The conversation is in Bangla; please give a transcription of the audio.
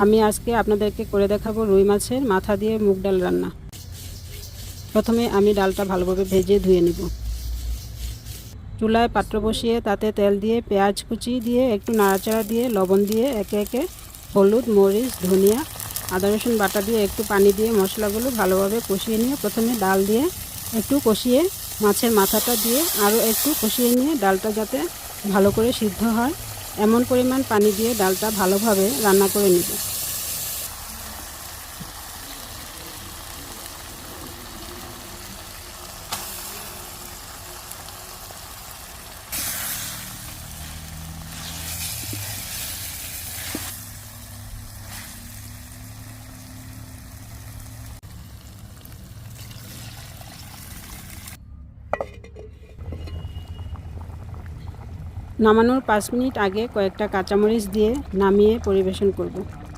আমি আজকে আপনাদেরকে করে দেখাবো রুই মাছের মাথা দিয়ে মুগ ডাল রান্না। প্রথমে আমি ডালটা ভালোভাবে ভেজে ধুয়ে নেব। চুলায় পাত্র বসিয়ে তাতে তেল দিয়ে পেঁয়াজ কুচি দিয়ে একটু নাড়াচাড়া দিয়ে লবণ দিয়ে একে একে হলুদ, মরিচ, ধনিয়া, আদা রসুন বাটা দিয়ে একটু পানি দিয়ে মশলাগুলো ভালোভাবে কষিয়ে নিয়ে প্রথমে ডাল দিয়ে একটু কষিয়ে মাছের মাথাটা দিয়ে আরও একটু কষিয়ে নিয়ে ডালটা যাতে ভালো করে সিদ্ধ হয় এমন পরিমাণ পানি দিয়ে ডালটা ভালোভাবে রান্না করে নেব। নামানোর 5 মিনিট আগে কয়েকটা কাঁচামরিচ দিয়ে নামিয়ে পরিবেশন করব।